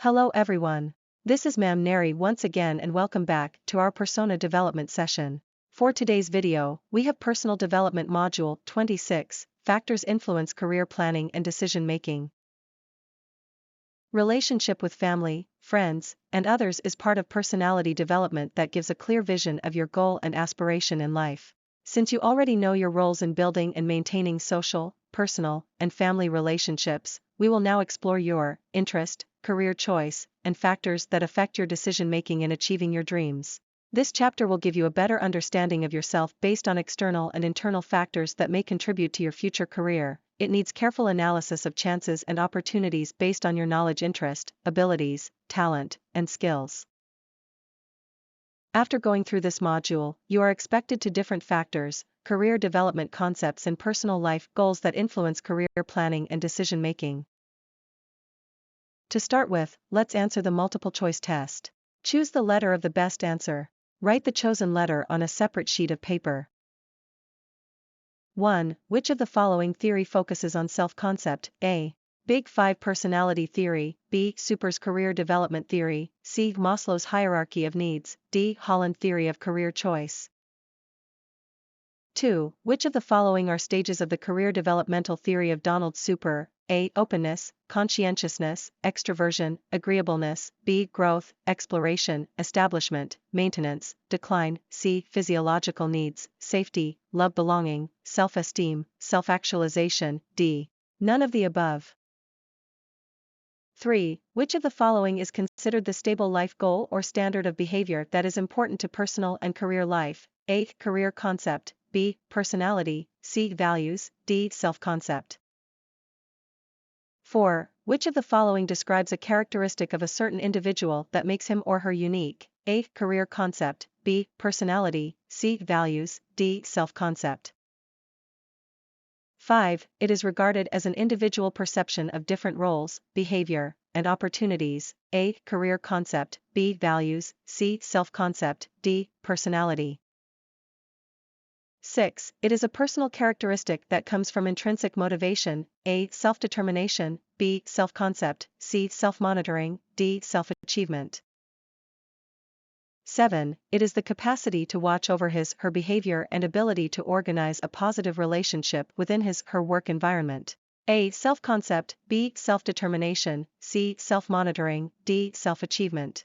Hello everyone. This is Ma'am Neri once again and welcome back to our persona development session. For today's video, we have Personal Development Module 26, Factors Influence Career Planning and Decision Making. Relationship with family, friends, and others is part of personality development that gives a clear vision of your goal and aspiration in life. Since you already know your roles in building and maintaining social, personal, and family relationships, we will now explore your interest, career choice, and factors that affect your decision-making in achieving your dreams. This chapter will give you a better understanding of yourself based on external and internal factors that may contribute to your future career. It needs careful analysis of chances and opportunities based on your knowledge, interest, abilities, talent, and skills. After going through this module, you are expected to different factors, career development concepts and personal life goals that influence career planning and decision making. To start with, let's answer the multiple choice test. Choose the letter of the best answer. Write the chosen letter on a separate sheet of paper. 1. Which of the following theory focuses on self-concept? A. Big Five personality theory, B. Super's career development theory, C. Maslow's hierarchy of needs, D. Holland theory of career choice. 2. Which of the following are stages of the career developmental theory of Donald Super? A. Openness, Conscientiousness, Extraversion, Agreeableness, B. Growth, Exploration, Establishment, Maintenance, Decline, C. Physiological needs, Safety, Love, Belonging, Self-esteem, Self-actualization, D. None of the above. 3. Which of the following is considered the stable life goal or standard of behavior that is important to personal and career life? A. Career concept, B. Personality, C. Values, D. Self-concept. 4. Which of the following describes a characteristic of a certain individual that makes him or her unique? A. Career concept, B. Personality, C. Values, D. Self-concept. 5. It is regarded as an individual perception of different roles, behavior, and opportunities. A. Career concept, B. Values, C. Self-concept, D. Personality. 6. It is a personal characteristic that comes from intrinsic motivation. A. Self-determination, B. Self-concept, C. Self-monitoring, D. Self-achievement. 7. It is the capacity to watch over his/her behavior and ability to organize a positive relationship within his/her work environment. A. Self-concept, B. Self-determination, C. Self-monitoring, D. Self-achievement.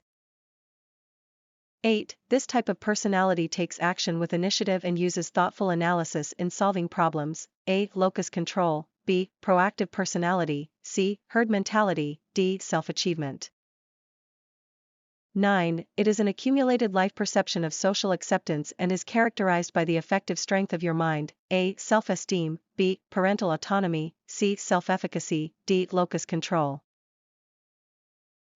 8. This type of personality takes action with initiative and uses thoughtful analysis in solving problems. A. Locus control, B. Proactive personality, C. Herd mentality, D. Self-achievement. 9. It is an accumulated life perception of social acceptance and is characterized by the affective strength of your mind. A. Self-esteem, B. Parental autonomy, C. Self-efficacy, D. Locus control.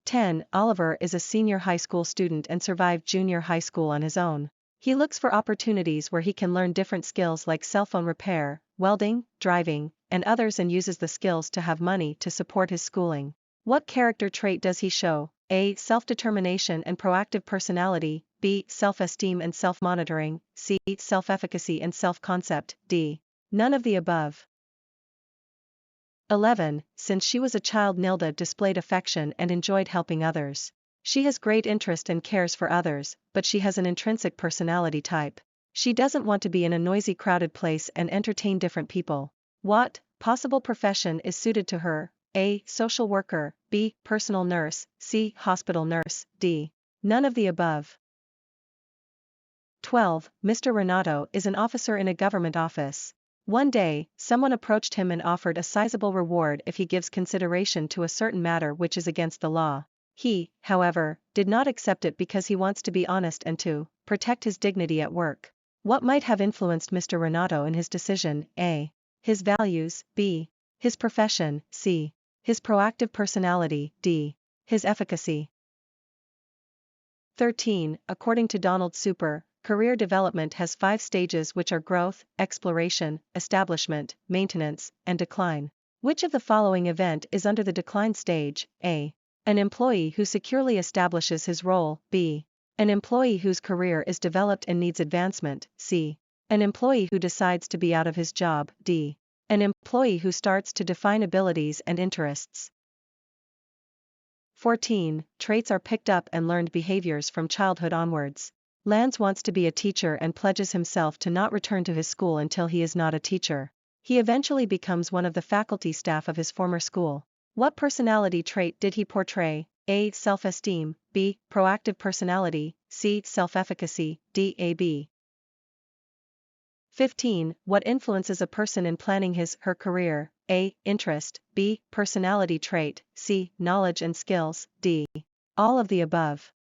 10. Oliver is a senior high school student and survived junior high school on his own. He looks for opportunities where he can learn different skills like cellphone repair, welding, driving, and others, and uses the skills to have money to support his schooling. What character trait does he show? A. Self-determination and proactive personality, B. Self-esteem and self-monitoring, C. Self-efficacy and self-concept, D. None of the above. 11. Since she was a child, Nilda displayed affection and enjoyed helping others. She has great interest and cares for others, but she has an intrinsic personality type. She doesn't want to be in a noisy, crowded place and entertain different people. What possible profession is suited to her? A. Social worker, B. Personal nurse, C. Hospital nurse, D. None of the above. 12. Mr. Renato is an officer in a government office. One day, someone approached him and offered a sizable reward if he gives consideration to a certain matter which is against the law. He, however, did not accept it because he wants to be honest and to protect his dignity at work. What might have influenced Mr. Renato in his decision? A. His values, B. His profession, C. His proactive personality, D. His efficacy. 13. According to Donald Super, career development has 5 stages, which are growth, exploration, establishment, maintenance, and decline. Which of the following event is under the decline stage? A. An employee who securely establishes his role, B. An employee whose career is developed and needs advancement, C. An employee who decides to be out of his job, D. An employee who starts to define abilities and interests. 14. Traits are picked up and learned behaviors from childhood onwards. Lance wants to be a teacher and pledges himself to not return to his school until he is not a teacher. He eventually becomes one of the faculty staff of his former school. What personality trait did he portray? A. Self-esteem, B. Proactive personality, C. Self-efficacy, D. AB. 15. What influences a person in planning his/her career? A. Interest, B. Personality trait, C. Knowledge and skills, D. All of the above.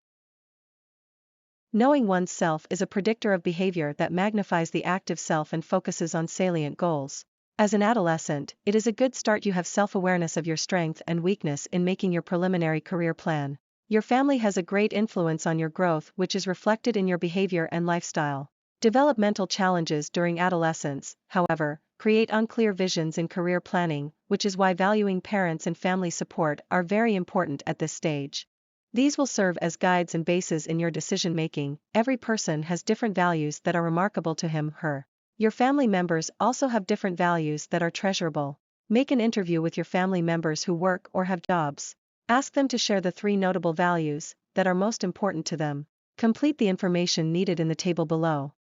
Knowing one's self is a predictor of behavior that magnifies the active self and focuses on salient goals. As an adolescent, it is a good start you have self-awareness of your strength and weakness in making your preliminary career plan. Your family has a great influence on your growth, which is reflected in your behavior and lifestyle. Developmental challenges during adolescence, however, create unclear visions in career planning, which is why valuing parents and family support are very important at this stage. These will serve as guides and bases in your decision-making. Every person has different values that are remarkable to him/her. Your family members also have different values that are treasurable. Make an interview with your family members who work or have jobs. Ask them to share the 3 notable values that are most important to them. Complete the information needed in the table below.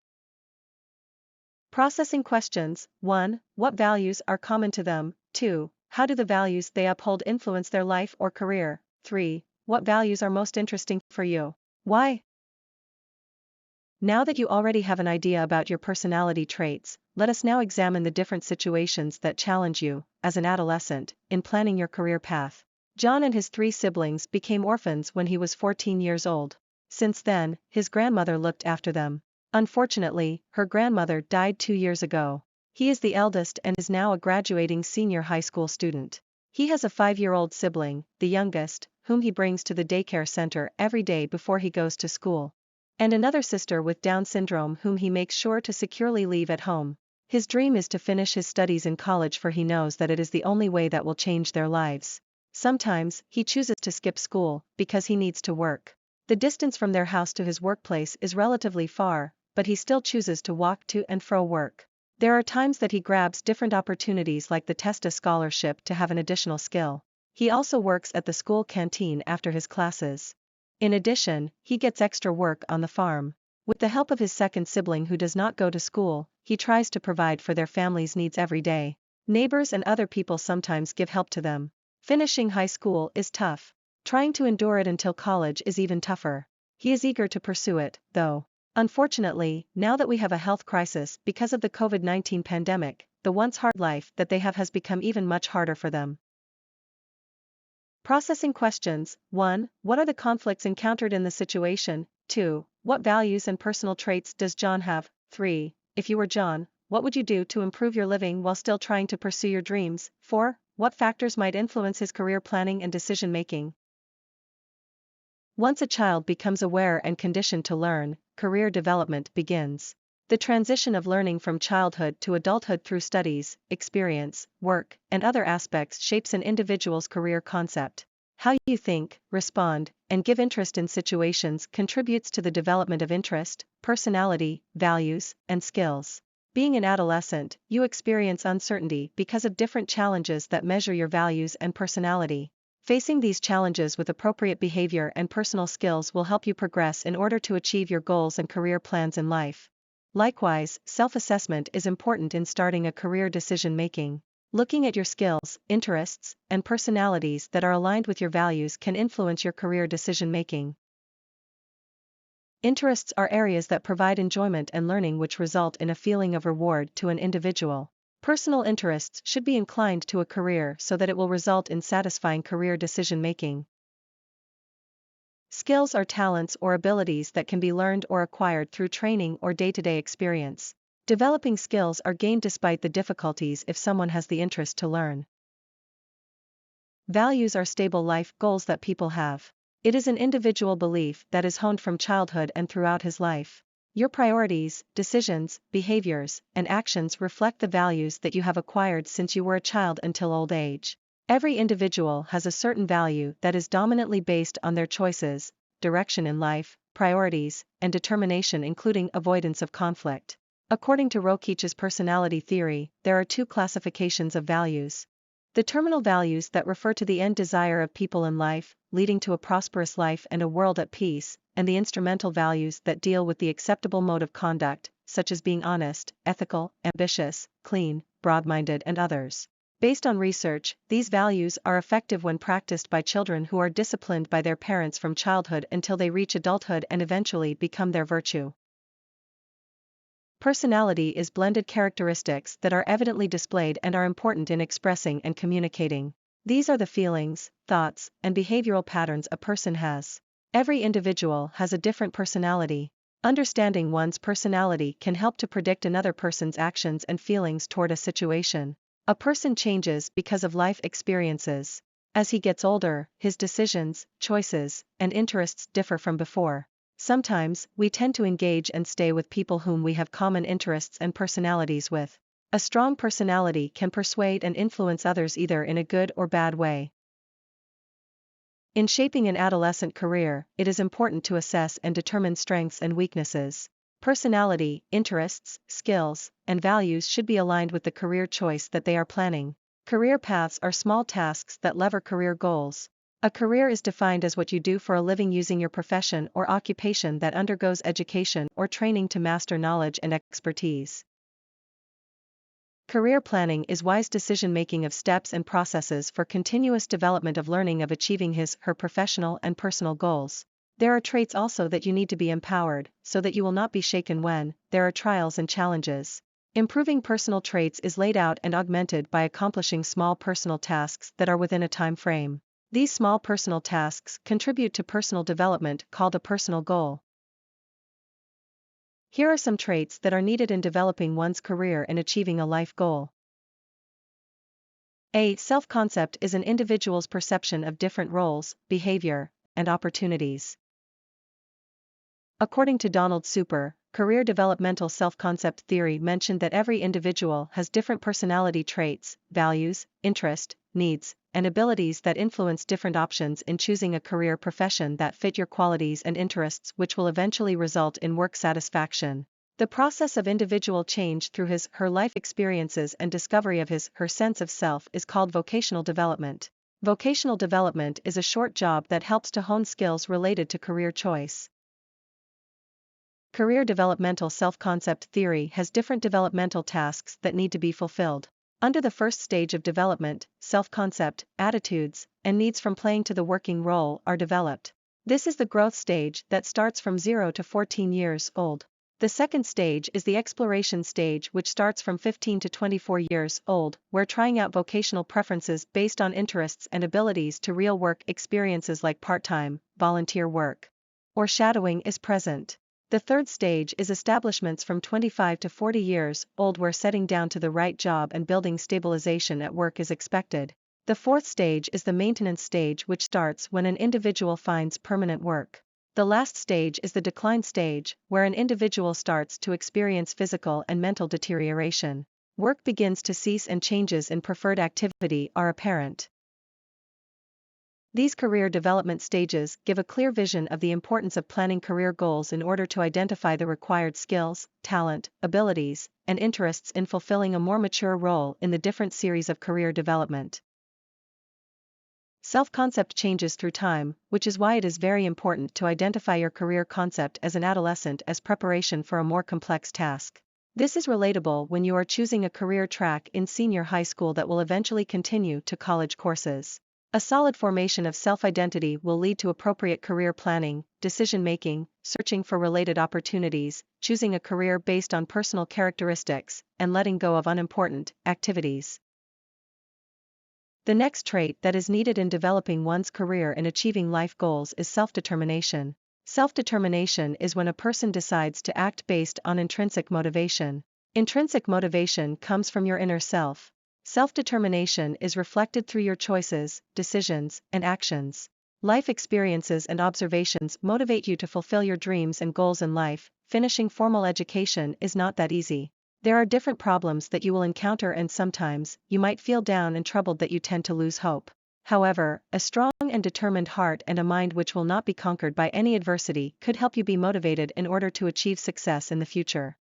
Processing questions. 1. What values are common to them? 2. How do the values they uphold influence their life or career? 3. What values are most interesting for you? Why? Now that you already have an idea about your personality traits, let us now examine the different situations that challenge you, as an adolescent, in planning your career path. John and his 3 siblings became orphans when he was 14 years old. Since then, his grandmother looked after them. Unfortunately, her grandmother died 2 years ago. He is the eldest and is now a graduating senior high school student. He has a 5-year-old sibling, the youngest, whom he brings to the daycare center every day before he goes to school. And another sister with Down syndrome whom he makes sure to securely leave at home. His dream is to finish his studies in college, for he knows that it is the only way that will change their lives. Sometimes, he chooses to skip school, because he needs to work. The distance from their house to his workplace is relatively far, but he still chooses to walk to and fro work. There are times that he grabs different opportunities like the TESTA scholarship to have an additional skill. He also works at the school canteen after his classes. In addition, he gets extra work on the farm. With the help of his second sibling who does not go to school, he tries to provide for their family's needs every day. Neighbors and other people sometimes give help to them. Finishing high school is tough. Trying to endure it until college is even tougher. He is eager to pursue it, though. Unfortunately, now that we have a health crisis because of the COVID-19 pandemic, the once hard life that they have has become even much harder for them. Processing questions. 1. What are the conflicts encountered in the situation? 2. What values and personal traits does John have? 3. If you were John, what would you do to improve your living while still trying to pursue your dreams? 4. What factors might influence his career planning and decision-making? Once a child becomes aware and conditioned to learn, career development begins. The transition of learning from childhood to adulthood through studies, experience, work, and other aspects shapes an individual's career concept. How you think, respond, and give interest in situations contributes to the development of interest, personality, values, and skills. Being an adolescent, you experience uncertainty because of different challenges that measure your values and personality. Facing these challenges with appropriate behavior and personal skills will help you progress in order to achieve your goals and career plans in life. Likewise, self-assessment is important in starting a career decision-making. Looking at your skills, interests, and personalities that are aligned with your values can influence your career decision-making. Interests are areas that provide enjoyment and learning which result in a feeling of reward to an individual. Personal interests should be inclined to a career so that it will result in satisfying career decision-making. Skills are talents or abilities that can be learned or acquired through training or day-to-day experience. Developing skills are gained despite the difficulties if someone has the interest to learn. Values are stable life goals that people have. It is an individual belief that is honed from childhood and throughout his life. Your priorities, decisions, behaviors, and actions reflect the values that you have acquired since you were a child until old age. Every individual has a certain value that is dominantly based on their choices, direction in life, priorities, and determination, including avoidance of conflict. According to Rokich's personality theory, there are 2 classifications of values. The terminal values that refer to the end desire of people in life, leading to a prosperous life and a world at peace, and the instrumental values that deal with the acceptable mode of conduct, such as being honest, ethical, ambitious, clean, broad-minded and others. Based on research, these values are effective when practiced by children who are disciplined by their parents from childhood until they reach adulthood and eventually become their virtue. Personality is blended characteristics that are evidently displayed and are important in expressing and communicating. These are the feelings, thoughts, and behavioral patterns a person has. Every individual has a different personality. Understanding one's personality can help to predict another person's actions and feelings toward a situation. A person changes because of life experiences. As he gets older, his decisions, choices, and interests differ from before. Sometimes, we tend to engage and stay with people whom we have common interests and personalities with. A strong personality can persuade and influence others either in a good or bad way. In shaping an adolescent career, it is important to assess and determine strengths and weaknesses. Personality, interests, skills, and values should be aligned with the career choice that they are planning. Career paths are small tasks that lever career goals. A career is defined as what you do for a living using your profession or occupation that undergoes education or training to master knowledge and expertise. Career planning is wise decision-making of steps and processes for continuous development of learning of achieving his/her professional and personal goals. There are traits also that you need to be empowered, so that you will not be shaken when there are trials and challenges. Improving personal traits is laid out and augmented by accomplishing small personal tasks that are within a time frame. These small personal tasks contribute to personal development called a personal goal. Here are some traits that are needed in developing one's career and achieving a life goal. A. Self-concept is an individual's perception of different roles, behavior, and opportunities. According to Donald Super, career developmental self-concept theory mentioned that every individual has different personality traits, values, interest, needs, and abilities that influence different options in choosing a career profession that fit your qualities and interests, which will eventually result in work satisfaction. The process of individual change through his/her life experiences and discovery of his/her sense of self is called vocational development. Vocational development is a short job that helps to hone skills related to career choice. Career developmental self-concept theory has different developmental tasks that need to be fulfilled. Under the first stage of development, self-concept, attitudes, and needs from playing to the working role are developed. This is the growth stage that starts from 0 to 14 years old. The second stage is the exploration stage, which starts from 15 to 24 years old, where trying out vocational preferences based on interests and abilities to real work experiences like part-time, volunteer work, or shadowing is present. The third stage is establishments from 25 to 40 years old, where settling down to the right job and building stabilization at work is expected. The fourth stage is the maintenance stage, which starts when an individual finds permanent work. The last stage is the decline stage, where an individual starts to experience physical and mental deterioration. Work begins to cease and changes in preferred activity are apparent. These career development stages give a clear vision of the importance of planning career goals in order to identify the required skills, talent, abilities, and interests in fulfilling a more mature role in the different series of career development. Self-concept changes through time, which is why it is very important to identify your career concept as an adolescent as preparation for a more complex task. This is relatable when you are choosing a career track in senior high school that will eventually continue to college courses. A solid formation of self-identity will lead to appropriate career planning, decision-making, searching for related opportunities, choosing a career based on personal characteristics, and letting go of unimportant activities. The next trait that is needed in developing one's career and achieving life goals is self-determination. Self-determination is when a person decides to act based on intrinsic motivation. Intrinsic motivation comes from your inner self. Self-determination is reflected through your choices, decisions, and actions. Life experiences and observations motivate you to fulfill your dreams and goals in life. Finishing formal education is not that easy. There are different problems that you will encounter, and sometimes, you might feel down and troubled that you tend to lose hope. However, a strong and determined heart and a mind which will not be conquered by any adversity could help you be motivated in order to achieve success in the future.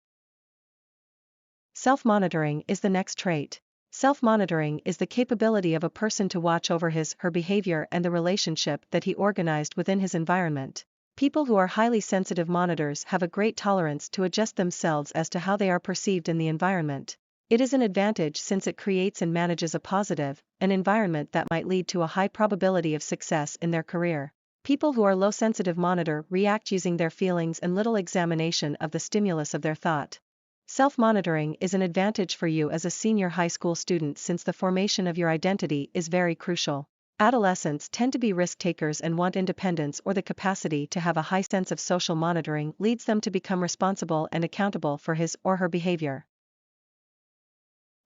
Self-monitoring is the next trait. Self-monitoring is the capability of a person to watch over his/her behavior and the relationship that he organized within his environment. People who are highly sensitive monitors have a great tolerance to adjust themselves as to how they are perceived in the environment. It is an advantage since it creates and manages a positive, an environment that might lead to a high probability of success in their career. People who are low-sensitive monitor react using their feelings and little examination of the stimulus of their thought. Self-monitoring is an advantage for you as a senior high school student since the formation of your identity is very crucial. Adolescents tend to be risk-takers and want independence, or the capacity to have a high sense of social monitoring leads them to become responsible and accountable for his or her behavior.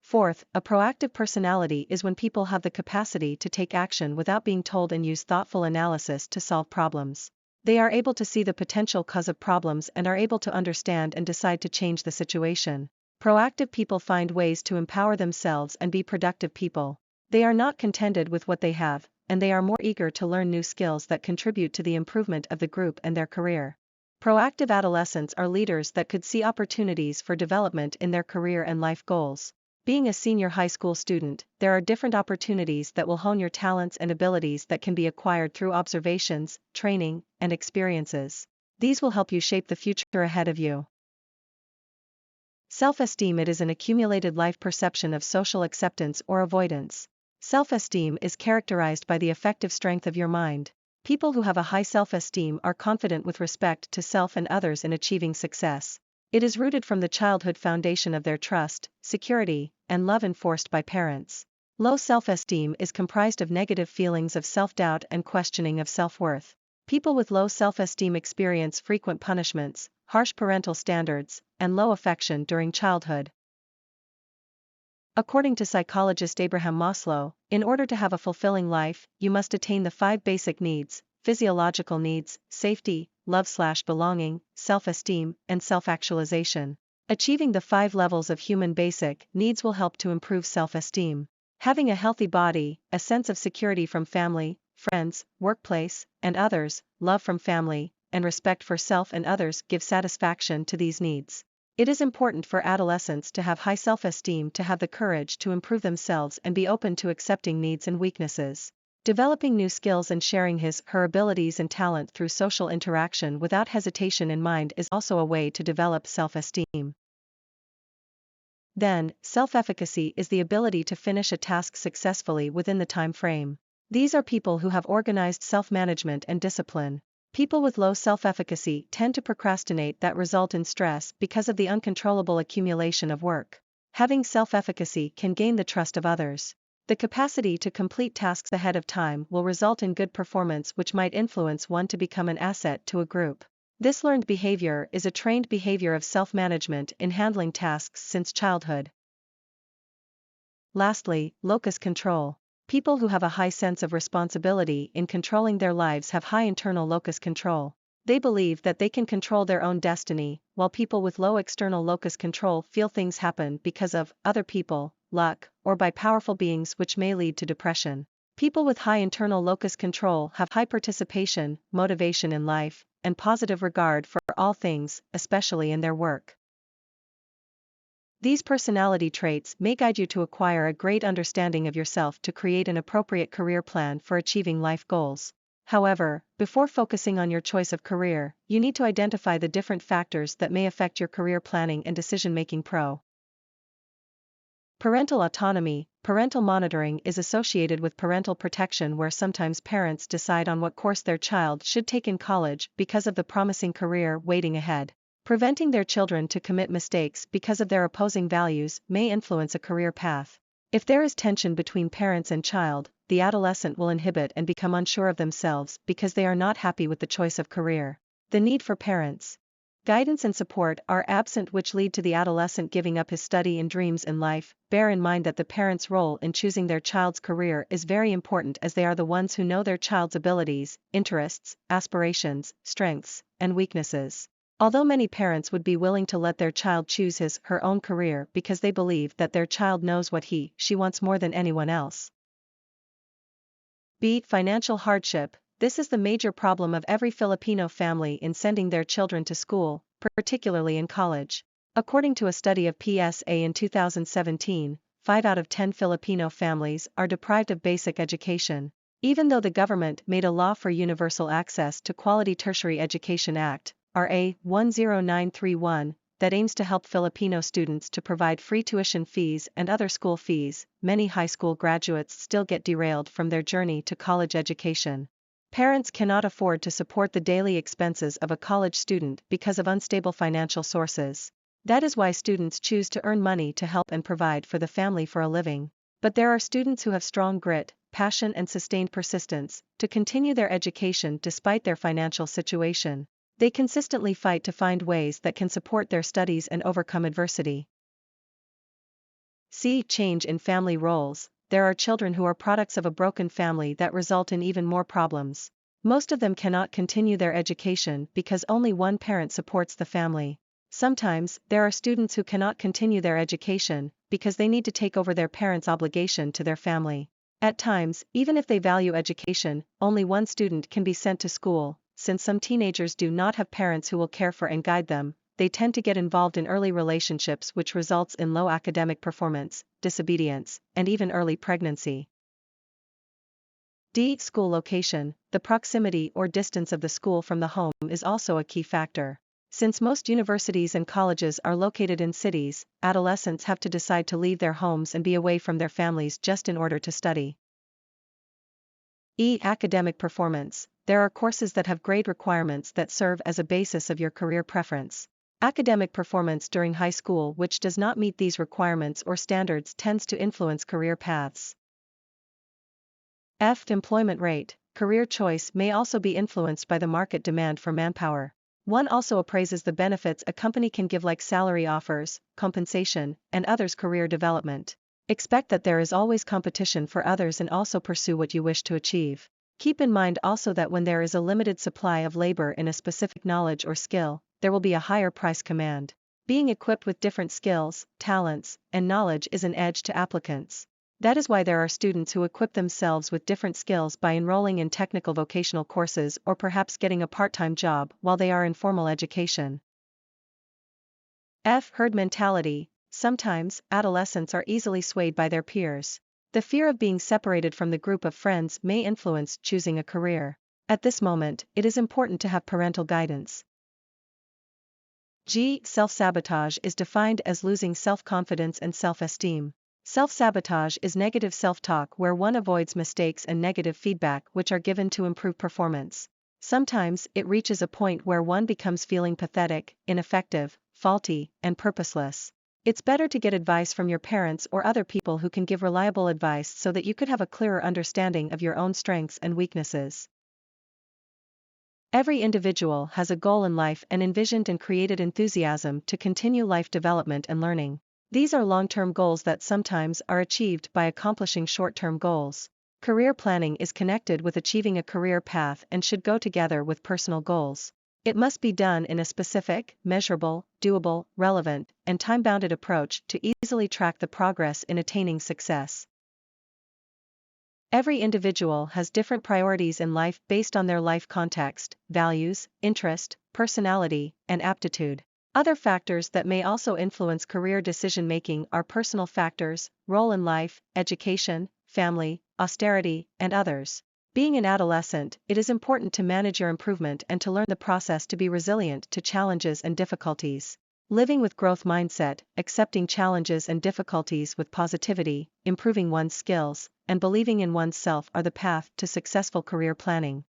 Fourth, a proactive personality is when people have the capacity to take action without being told and use thoughtful analysis to solve problems. They are able to see the potential cause of problems and are able to understand and decide to change the situation. Proactive people find ways to empower themselves and be productive people. They are not contented with what they have, and they are more eager to learn new skills that contribute to the improvement of the group and their career. Proactive adolescents are leaders that could see opportunities for development in their career and life goals. Being a senior high school student, there are different opportunities that will hone your talents and abilities that can be acquired through observations, training, and experiences. These will help you shape the future ahead of you. Self-esteem. It is an accumulated life perception of social acceptance or avoidance. Self-esteem is characterized by the affective strength of your mind. People who have a high self-esteem are confident with respect to self and others in achieving success. It is rooted from the childhood foundation of their trust, security, and love enforced by parents. Low self-esteem is comprised of negative feelings of self-doubt and questioning of self-worth. People with low self-esteem experience frequent punishments, harsh parental standards, and low affection during childhood. According to psychologist Abraham Maslow, in order to have a fulfilling life, you must attain the 5 basic needs: physiological needs, safety, love/belonging, self-esteem, and self-actualization. Achieving the 5 levels of human basic needs will help to improve self-esteem. Having a healthy body, a sense of security from family, friends, workplace, and others, love from family, and respect for self and others give satisfaction to these needs. It is important for adolescents to have high self-esteem to have the courage to improve themselves and be open to accepting needs and weaknesses. Developing new skills and sharing his/her abilities and talent through social interaction without hesitation in mind is also a way to develop self-esteem. Then, self-efficacy is the ability to finish a task successfully within the time frame. These are people who have organized self-management and discipline. People with low self-efficacy tend to procrastinate that result in stress because of the uncontrollable accumulation of work. Having self-efficacy can gain the trust of others. The capacity to complete tasks ahead of time will result in good performance, which might influence one to become an asset to a group. This learned behavior is a trained behavior of self-management in handling tasks since childhood. Lastly, locus control. People who have a high sense of responsibility in controlling their lives have high internal locus control. They believe that they can control their own destiny, while people with low external locus control feel things happen because of other people, luck, or by powerful beings, which may lead to depression. People with high internal locus control have high participation, motivation in life, and positive regard for all things, especially in their work. These personality traits may guide you to acquire a great understanding of yourself to create an appropriate career plan for achieving life goals. However, before focusing on your choice of career, you need to identify the different factors that may affect your career planning and decision-making. Parental autonomy. Parental monitoring is associated with parental protection, where sometimes parents decide on what course their child should take in college because of the promising career waiting ahead. Preventing their children to commit mistakes because of their opposing values may influence a career path. If there is tension between parents and child, the adolescent will inhibit and become unsure of themselves because they are not happy with the choice of career. The need for parents' guidance and support are absent, which lead to the adolescent giving up his study and dreams in life. Bear in mind that the parents' role in choosing their child's career is very important, as they are the ones who know their child's abilities, interests, aspirations, strengths, and weaknesses. Although many parents would be willing to let their child choose his/her own career because they believe that their child knows what he/she wants more than anyone else. B. Financial hardship. This is the major problem of every Filipino family in sending their children to school, particularly in college. According to a study of PSA in 2017, 5 out of 10 Filipino families are deprived of basic education. Even though the government made a law for Universal Access to Quality Tertiary Education Act, RA 10931, that aims to help Filipino students to provide free tuition fees and other school fees, many high school graduates still get derailed from their journey to college education. Parents cannot afford to support the daily expenses of a college student because of unstable financial sources. That is why students choose to earn money to help and provide for the family for a living. But there are students who have strong grit, passion and sustained persistence to continue their education despite their financial situation. They consistently fight to find ways that can support their studies and overcome adversity. C. Change in family roles. There are children who are products of a broken family that result in even more problems. Most of them cannot continue their education because only one parent supports the family. Sometimes, there are students who cannot continue their education because they need to take over their parents' obligation to their family. At times, even if they value education, only one student can be sent to school. Since some teenagers do not have parents who will care for and guide them, they tend to get involved in early relationships, which results in low academic performance, disobedience, and even early pregnancy. D. School location. The proximity or distance of the school from the home is also a key factor. Since most universities and colleges are located in cities, adolescents have to decide to leave their homes and be away from their families just in order to study. E. Academic performance. There are courses that have grade requirements that serve as a basis of your career preference. Academic performance during high school which does not meet these requirements or standards tends to influence career paths. F. Employment rate. Career choice may also be influenced by the market demand for manpower. One also appraises the benefits a company can give, like salary offers, compensation, and others' career development. Expect that there is always competition for others and also pursue what you wish to achieve. Keep in mind also that when there is a limited supply of labor in a specific knowledge or skill, there will be a higher price command. Being equipped with different skills, talents, and knowledge is an edge to applicants. That is why there are students who equip themselves with different skills by enrolling in technical vocational courses or perhaps getting a part-time job while they are in formal education. F. Herd mentality. Sometimes, adolescents are easily swayed by their peers. The fear of being separated from the group of friends may influence choosing a career. At this moment, it is important to have parental guidance. G. Self-sabotage is defined as losing self-confidence and self-esteem. Self-sabotage is negative self-talk where one avoids mistakes and negative feedback which are given to improve performance. Sometimes, it reaches a point where one becomes feeling pathetic, ineffective, faulty, and purposeless. It's better to get advice from your parents or other people who can give reliable advice so that you could have a clearer understanding of your own strengths and weaknesses. Every individual has a goal in life and envisioned and created enthusiasm to continue life development and learning. These are long-term goals that sometimes are achieved by accomplishing short-term goals. Career planning is connected with achieving a career path and should go together with personal goals. It must be done in a specific, measurable, doable, relevant, and time-bounded approach to easily track the progress in attaining success. Every individual has different priorities in life based on their life context, values, interest, personality, and aptitude. Other factors that may also influence career decision-making are personal factors, role in life, education, family, austerity, and others. Being an adolescent, it is important to manage your improvement and to learn the process to be resilient to challenges and difficulties. Living with growth mindset, accepting challenges and difficulties with positivity, improving one's skills, and believing in oneself are the path to successful career planning.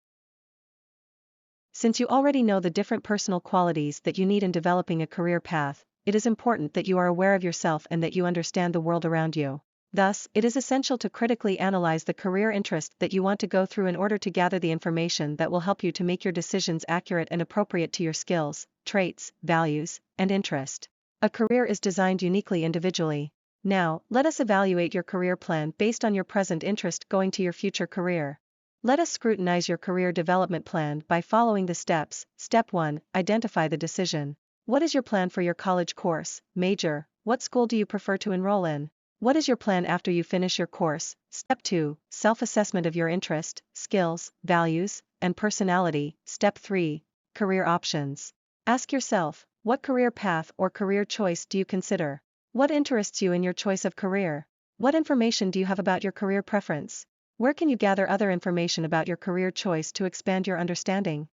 Since you already know the different personal qualities that you need in developing a career path, it is important that you are aware of yourself and that you understand the world around you. Thus, it is essential to critically analyze the career interest that you want to go through in order to gather the information that will help you to make your decisions accurate and appropriate to your skills, traits, values, and interest. A career is designed uniquely individually. Now, let us evaluate your career plan based on your present interest going to your future career. Let us scrutinize your career development plan by following the steps. Step 1. Identify the decision. What is your plan for your college course, major? What school do you prefer to enroll in? What is your plan after you finish your course? Step 2. Self-assessment of your interest, skills, values, and personality. Step 3. Career options. Ask yourself, what career path or career choice do you consider? What interests you in your choice of career? What information do you have about your career preference? Where can you gather other information about your career choice to expand your understanding?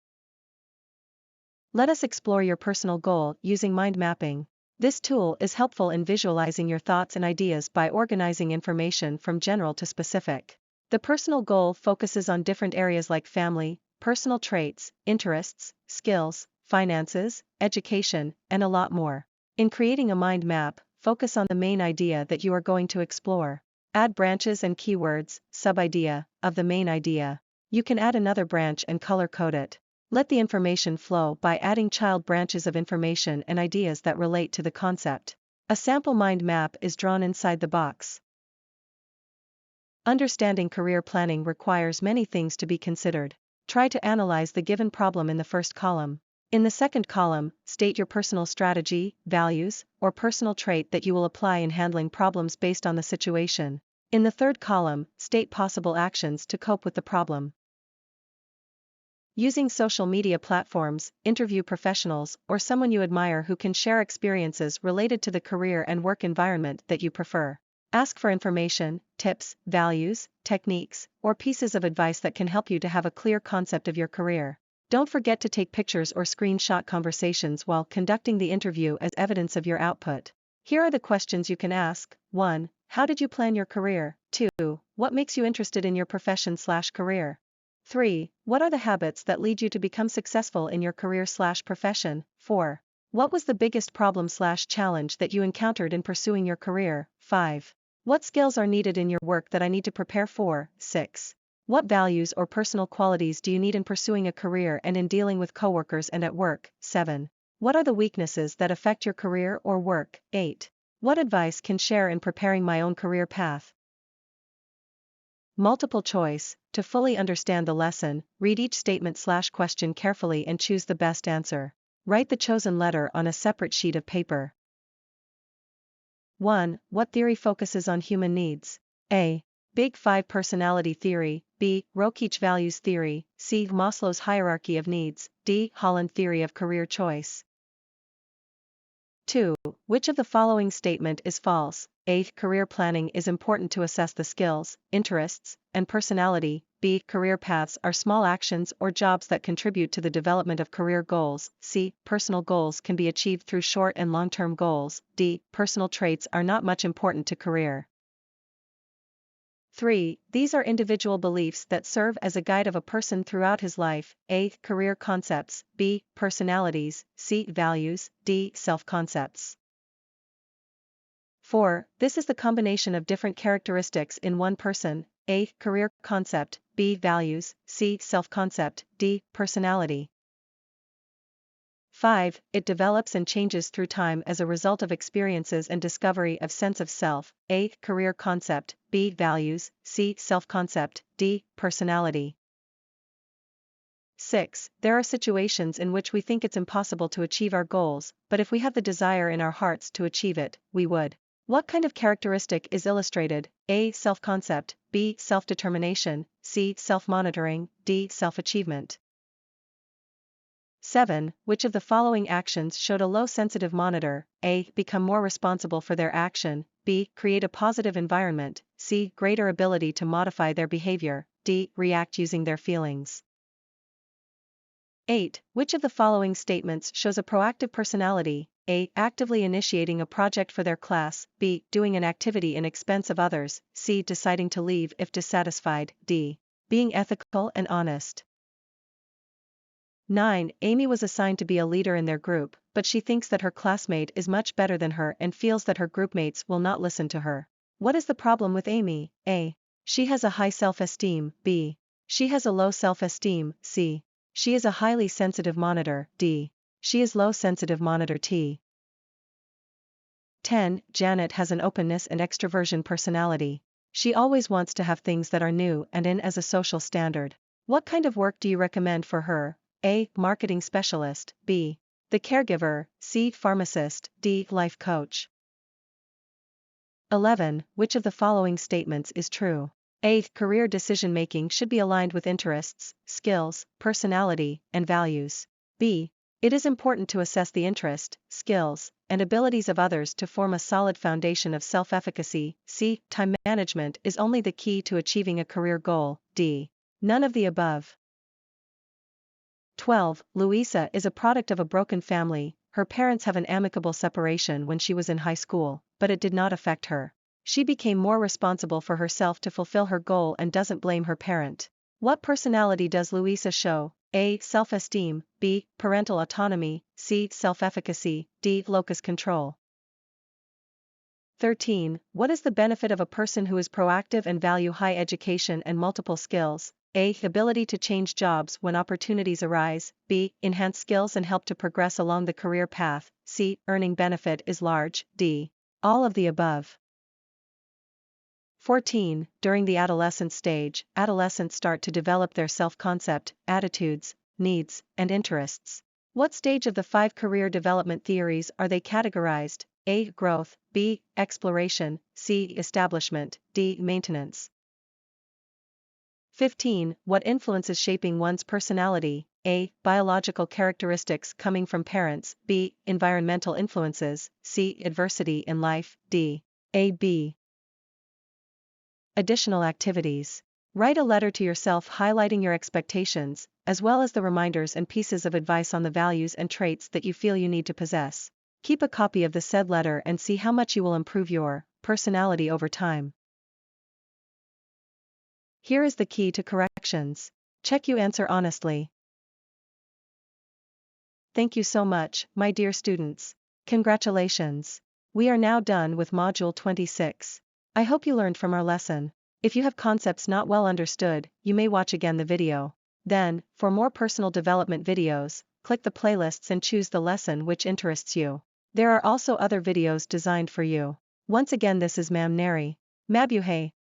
Let us explore your personal goal using mind mapping. This tool is helpful in visualizing your thoughts and ideas by organizing information from general to specific. The personal goal focuses on different areas like family, personal traits, interests, skills, finances, education, and a lot more. In creating a mind map, focus on the main idea that you are going to explore. Add branches and keywords, sub-idea, of the main idea. You can add another branch and color-code it. Let the information flow by adding child branches of information and ideas that relate to the concept. A sample mind map is drawn inside the box. Understanding career planning requires many things to be considered. Try to analyze the given problem in the first column. In the second column, state your personal strategy, values, or personal trait that you will apply in handling problems based on the situation. In the third column, state possible actions to cope with the problem. Using social media platforms, interview professionals, or someone you admire who can share experiences related to the career and work environment that you prefer. Ask for information, tips, values, techniques, or pieces of advice that can help you to have a clear concept of your career. Don't forget to take pictures or screenshot conversations while conducting the interview as evidence of your output. Here are the questions you can ask. 1. How did you plan your career? 2. What makes you interested in your profession/career? 3. What are the habits that lead you to become successful in your career/profession? 4. What was the biggest problem/challenge that you encountered in pursuing your career? 5. What skills are needed in your work that I need to prepare for? 6. What values or personal qualities do you need in pursuing a career and in dealing with coworkers and at work? 7. What are the weaknesses that affect your career or work? 8. What advice can share in preparing my own career path? Multiple choice. To fully understand the lesson, read each statement/question carefully and choose the best answer. Write the chosen letter on a separate sheet of paper. 1. What theory focuses on human needs? A. Big Five personality theory. B. Rokeach values theory. C. Maslow's hierarchy of needs. D. Holland theory of career choice. 2. Which of the following statement is false? A. Career planning is important to assess the skills, interests, and personality. B. Career paths are small actions or jobs that contribute to the development of career goals. C. Personal goals can be achieved through short and long-term goals. D. Personal traits are not much important to career. 3. These are individual beliefs that serve as a guide of a person throughout his life. A. Career concepts. B. Personalities. C. Values. D. Self-concepts. 4. This is the combination of different characteristics in one person. A. Career concept. B. Values. C. Self-concept. D. Personality. 5. It develops and changes through time as a result of experiences and discovery of sense of self. A. Career concept. B. Values. C. Self-concept. D. Personality. 6. There are situations in which we think it's impossible to achieve our goals, but if we have the desire in our hearts to achieve it, we would. What kind of characteristic is illustrated? A. Self-concept. B. Self-determination. C. Self-monitoring. D. Self-achievement. 7. Which of the following actions showed a low-sensitive monitor? A. Become more responsible for their action. B. Create a positive environment. C. Greater ability to modify their behavior. D. React using their feelings. 8. Which of the following statements shows a proactive personality? A. Actively initiating a project for their class. B. Doing an activity in expense of others. C. Deciding to leave if dissatisfied. D. Being ethical and honest. 9. Amy was assigned to be a leader in their group, but she thinks that her classmate is much better than her and feels that her groupmates will not listen to her. What is the problem with Amy? A. She has a high self-esteem. B. She has a low self-esteem. C. She is a highly sensitive monitor. D. She is low sensitive monitor. T. 10. Janet has an openness and extraversion personality. She always wants to have things that are new and in as a social standard. What kind of work do you recommend for her? A. Marketing specialist. B. The caregiver. C. Pharmacist. D. Life coach. 11. Which of the following statements is true? A. Career decision-making should be aligned with interests, skills, personality, and values. B. It is important to assess the interest, skills, and abilities of others to form a solid foundation of self-efficacy. C. Time management is only the key to achieving a career goal. D. None of the above. 12. Louisa is a product of a broken family. Her parents have an amicable separation when she was in high school, but it did not affect her. She became more responsible for herself to fulfill her goal and doesn't blame her parent. What personality does Louisa show? A. Self-esteem, B. Parental autonomy, C. Self-efficacy, D. Locus control. 13. What is the benefit of a person who is proactive and value high education and multiple skills? A. Ability to change jobs when opportunities arise, B. Enhance skills and help to progress along the career path, C. Earning benefit is large, D. All of the above. 14. During the adolescent stage, adolescents start to develop their self-concept, attitudes, needs, and interests. What stage of the 5 career development theories are they categorized? A. Growth, B. Exploration, C. Establishment, D. Maintenance. 15. What influence is shaping one's personality? A. Biological characteristics coming from parents, B. Environmental influences, C. Adversity in life, D. A. B. Additional activities. Write a letter to yourself highlighting your expectations, as well as the reminders and pieces of advice on the values and traits that you feel you need to possess. Keep a copy of the said letter and see how much you will improve your personality over time. Here is the key to corrections. Check you answer honestly. Thank you so much, my dear students. Congratulations. We are now done with Module 26. I hope you learned from our lesson. If you have concepts not well understood, you may watch again the video. Then, for more personal development videos, click the playlists and choose the lesson which interests you. There are also other videos designed for you. Once again, this is Ma'am Neri. Mabuhay.